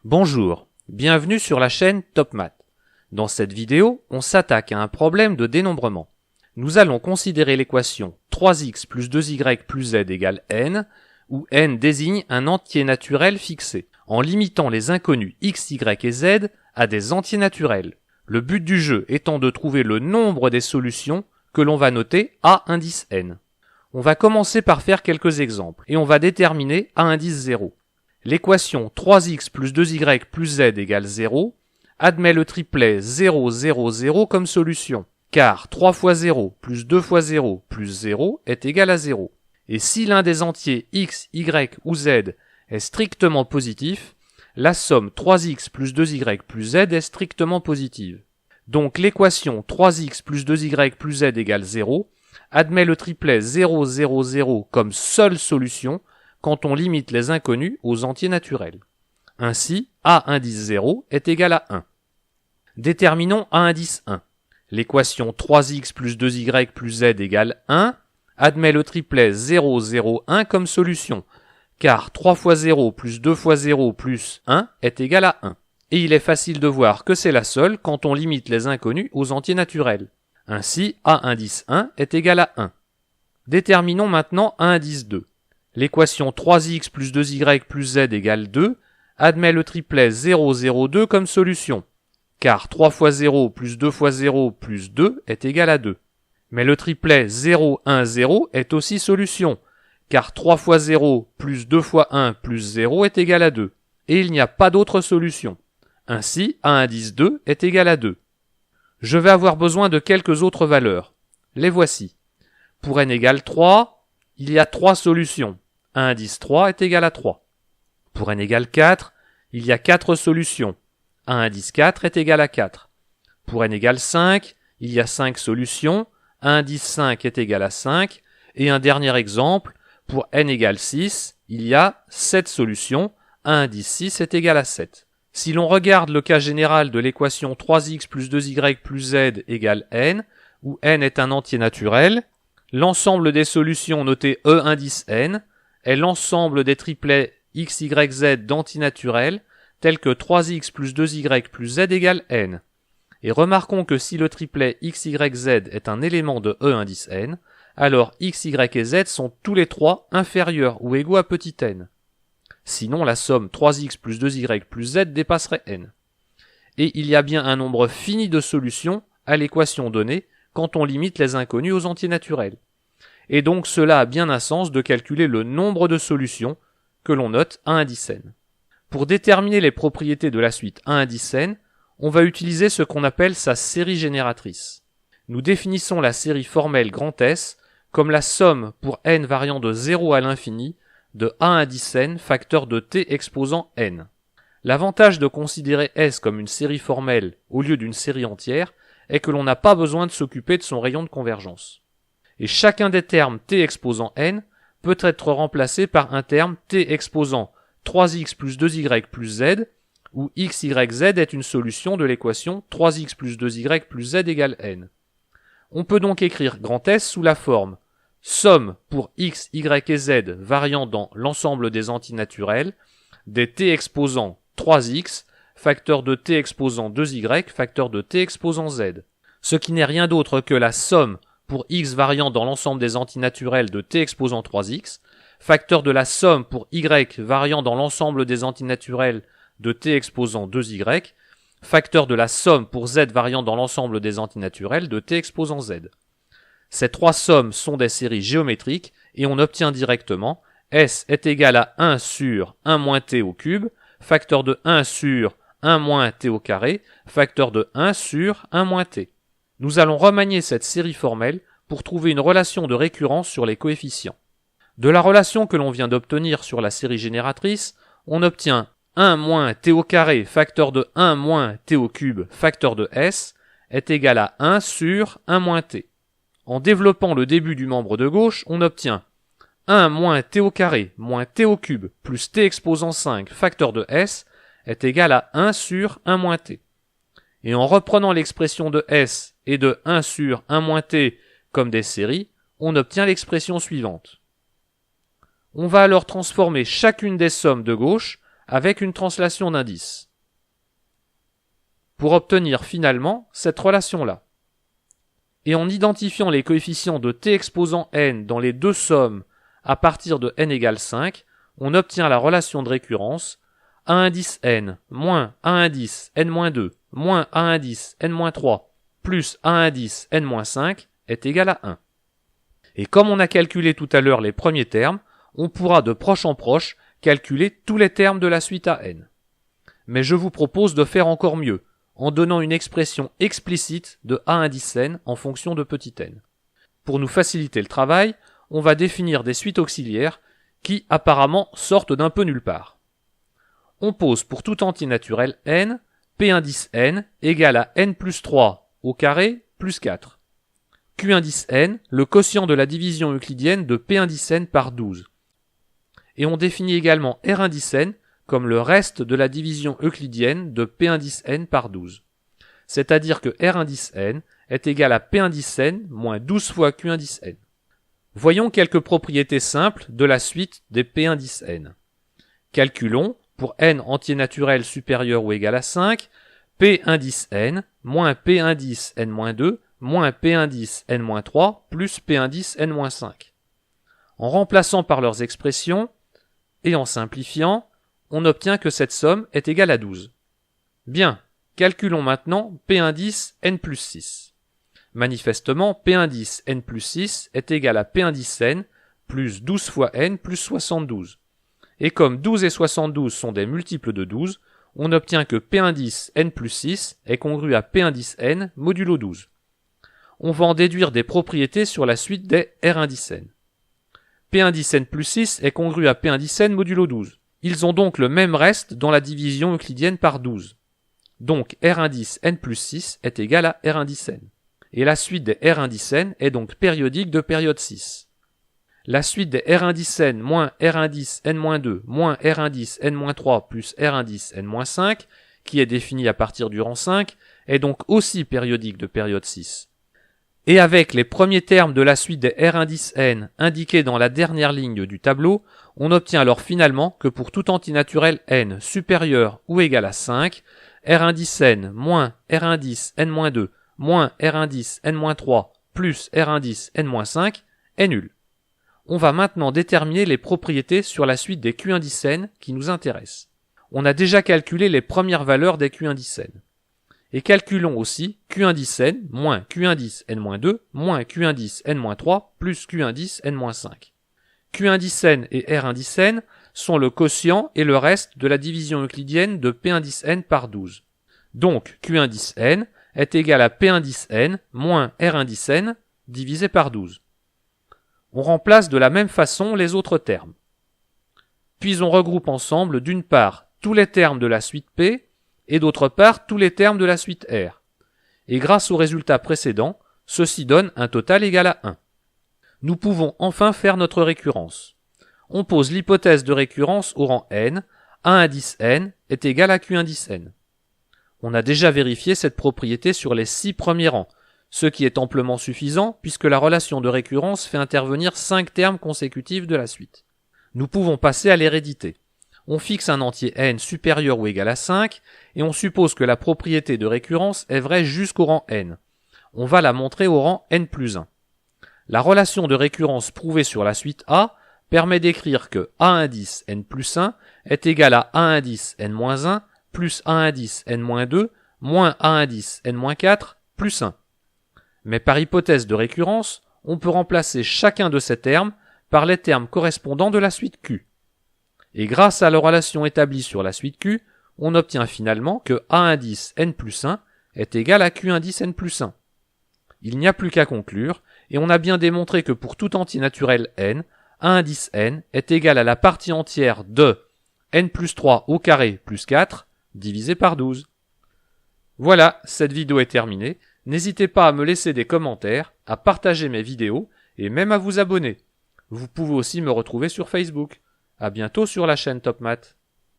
Bonjour, bienvenue sur la chaîne Top Math. Dans cette vidéo, on s'attaque à un problème de dénombrement. Nous allons considérer l'équation 3x plus 2y plus z égale n, où n désigne un entier naturel fixé, en limitant les inconnus x, y et z à des entiers naturels. Le but du jeu étant de trouver le nombre des solutions que l'on va noter à indice n. On va commencer par faire quelques exemples, et on va déterminer à indice 0. L'équation 3x plus 2y plus z égale 0 admet le triplet 0, 0, 0 comme solution, car 3 fois 0 plus 2 fois 0 plus 0 est égal à 0. Et si l'un des entiers x, y ou z est strictement positif, la somme 3x plus 2y plus z est strictement positive. Donc l'équation 3x plus 2y plus z égale 0 admet le triplet 0, 0, 0 comme seule solution quand on limite les inconnus aux entiers naturels. Ainsi, a indice 0 est égal à 1. Déterminons a indice 1. L'équation 3x plus 2y plus z égale 1 admet le triplet 0, 0, 1 comme solution, car 3 fois 0 plus 2 fois 0 plus 1 est égal à 1. Et il est facile de voir que c'est la seule quand on limite les inconnus aux entiers naturels. Ainsi, a indice 1 est égal à 1. Déterminons maintenant a indice 2. L'équation 3x plus 2y plus z égale 2 admet le triplet 0, 0, 2 comme solution, car 3 fois 0 plus 2 fois 0 plus 2 est égal à 2. Mais le triplet 0, 1, 0 est aussi solution, car 3 fois 0 plus 2 fois 1 plus 0 est égal à 2, et il n'y a pas d'autre solution. Ainsi, a indice 2 est égal à 2. Je vais avoir besoin de quelques autres valeurs. Les voici. Pour n égale 3, il y a 3 solutions. A indice 3 est égal à 3. Pour n égale 4, il y a 4 solutions. A indice 4 est égal à 4. Pour n égale 5, il y a 5 solutions. A indice 5 est égal à 5. Et un dernier exemple, pour n égale 6, il y a 7 solutions. A indice 6 est égal à 7. Si l'on regarde le cas général de l'équation 3x plus 2y plus z égale n, où n est un entier naturel, l'ensemble des solutions notées E indice n est l'ensemble des triplets x, y, z d'antinaturels tels que 3x plus 2y plus z égale n. Et remarquons que si le triplet x, y, z est un élément de E indice n, alors x, y et z sont tous les trois inférieurs ou égaux à petit n. Sinon, la somme 3x plus 2y plus z dépasserait n. Et il y a bien un nombre fini de solutions à l'équation donnée quand on limite les inconnus aux entiers naturels. Et donc cela a bien un sens de calculer le nombre de solutions que l'on note à indice n. Pour déterminer les propriétés de la suite à indice n, on va utiliser ce qu'on appelle sa série génératrice. Nous définissons la série formelle grand S comme la somme pour n variant de 0 à l'infini de a indice n facteur de t exposant n. L'avantage de considérer S comme une série formelle au lieu d'une série entière est que l'on n'a pas besoin de s'occuper de son rayon de convergence. Et chacun des termes t exposant n peut être remplacé par un terme t exposant 3x plus 2y plus z, où x, y, z est une solution de l'équation 3x plus 2y plus z égale n. On peut donc écrire grand S sous la forme somme pour x, y et z variant dans l'ensemble des antinaturels des t exposant 3x facteur de t exposant 2y facteur de t exposant z, ce qui n'est rien d'autre que la somme pour x variant dans l'ensemble des antinaturels de t exposant 3x, facteur de la somme pour y variant dans l'ensemble des antinaturels de t exposant 2y, facteur de la somme pour z variant dans l'ensemble des antinaturels de t exposant z. Ces trois sommes sont des séries géométriques et on obtient directement S est égal à 1 sur 1 moins t au cube, facteur de 1 sur 1 moins t au carré, facteur de 1 sur 1 moins t. Nous allons remanier cette série formelle pour trouver une relation de récurrence sur les coefficients. De la relation que l'on vient d'obtenir sur la série génératrice, on obtient 1 moins t au carré facteur de 1 moins t au cube facteur de S est égal à 1 sur 1 moins t. En développant le début du membre de gauche, on obtient 1 moins t au carré moins t au cube plus t exposant 5 facteur de S est égal à 1 sur 1 moins t. Et en reprenant l'expression de S et de 1 sur 1 moins t comme des séries, on obtient l'expression suivante. On va alors transformer chacune des sommes de gauche avec une translation d'indice, pour obtenir finalement cette relation-là. Et en identifiant les coefficients de t exposant n dans les deux sommes à partir de n égale 5, on obtient la relation de récurrence a indice n moins a indice n-2 moins a indice n-3 plus a indice n-5 est égal à 1. Et comme on a calculé tout à l'heure les premiers termes, on pourra de proche en proche calculer tous les termes de la suite à n. Mais je vous propose de faire encore mieux, en donnant une expression explicite de a indice n en fonction de petit n. Pour nous faciliter le travail, on va définir des suites auxiliaires qui apparemment sortent d'un peu nulle part. On pose pour tout entier naturel n, p indice n égale à n plus 3 au carré plus 4. Q indice n, le quotient de la division euclidienne de p indice n par 12. Et on définit également r indice n comme le reste de la division euclidienne de p indice n par 12. C'est-à-dire que r indice n est égal à p indice n moins 12 fois q indice n. Voyons quelques propriétés simples de la suite des p indice n. Calculons, pour n entier naturel supérieur ou égal à 5, p indice n moins p indice n-2 moins p indice n-3 plus p indice n-5. En remplaçant par leurs expressions et en simplifiant, on obtient que cette somme est égale à 12. Bien, calculons maintenant p indice n plus 6. Manifestement, p indice n plus 6 est égal à p indice n plus 12 fois n plus 72. Et comme 12 et 72 sont des multiples de 12, on obtient que p indice n plus 6 est congru à p indice n modulo 12. On va en déduire des propriétés sur la suite des r indice n. P indice n plus 6 est congru à P indice n modulo 12. Ils ont donc le même reste dans la division euclidienne par 12. Donc R indice n plus 6 est égal à R indice n. Et la suite des R indice n est donc périodique de période 6. La suite des R indice n moins R indice n-2 moins R indice n-3 plus R indice n-5, qui est définie à partir du rang 5, est donc aussi périodique de période 6. Et avec les premiers termes de la suite des R indice n indiqués dans la dernière ligne du tableau, on obtient alors finalement que pour tout entier naturel n supérieur ou égal à 5, R indice n moins R indice n-2 moins R indice n-3 plus R indice n-5 est nul. On va maintenant déterminer les propriétés sur la suite des Q indice n qui nous intéressent. On a déjà calculé les premières valeurs des Q indice n. Et calculons aussi Q indice n moins Q indice n-2 moins Q indice n-3 plus Q indice n-5. Q indice n et R indice n sont le quotient et le reste de la division euclidienne de P indice n par 12. Donc Q indice n est égal à P indice n moins R indice n divisé par 12. On remplace de la même façon les autres termes. Puis on regroupe ensemble d'une part tous les termes de la suite P et d'autre part tous les termes de la suite R. Et grâce au résultat précédent, ceci donne un total égal à 1. Nous pouvons enfin faire notre récurrence. On pose l'hypothèse de récurrence au rang n, A indice n est égal à Q indice n. On a déjà vérifié cette propriété sur les 6 premiers rangs, ce qui est amplement suffisant puisque la relation de récurrence fait intervenir 5 termes consécutifs de la suite. Nous pouvons passer à l'hérédité. On fixe un entier n supérieur ou égal à 5 et on suppose que la propriété de récurrence est vraie jusqu'au rang n. On va la montrer au rang n plus 1. La relation de récurrence prouvée sur la suite A permet d'écrire que A indice n plus 1 est égal à A indice n-1 plus A indice n-2 moins A indice n-4 plus 1. Mais par hypothèse de récurrence, on peut remplacer chacun de ces termes par les termes correspondants de la suite Q. Et grâce à la relation établie sur la suite Q, on obtient finalement que A indice n plus 1 est égal à Q indice n plus 1. Il n'y a plus qu'à conclure, et on a bien démontré que pour tout entier naturel n, A indice n est égal à la partie entière de n plus 3 au carré plus 4 divisé par 12. Voilà, cette vidéo est terminée. N'hésitez pas à me laisser des commentaires, à partager mes vidéos et même à vous abonner. Vous pouvez aussi me retrouver sur Facebook. À bientôt sur la chaîne Top Math.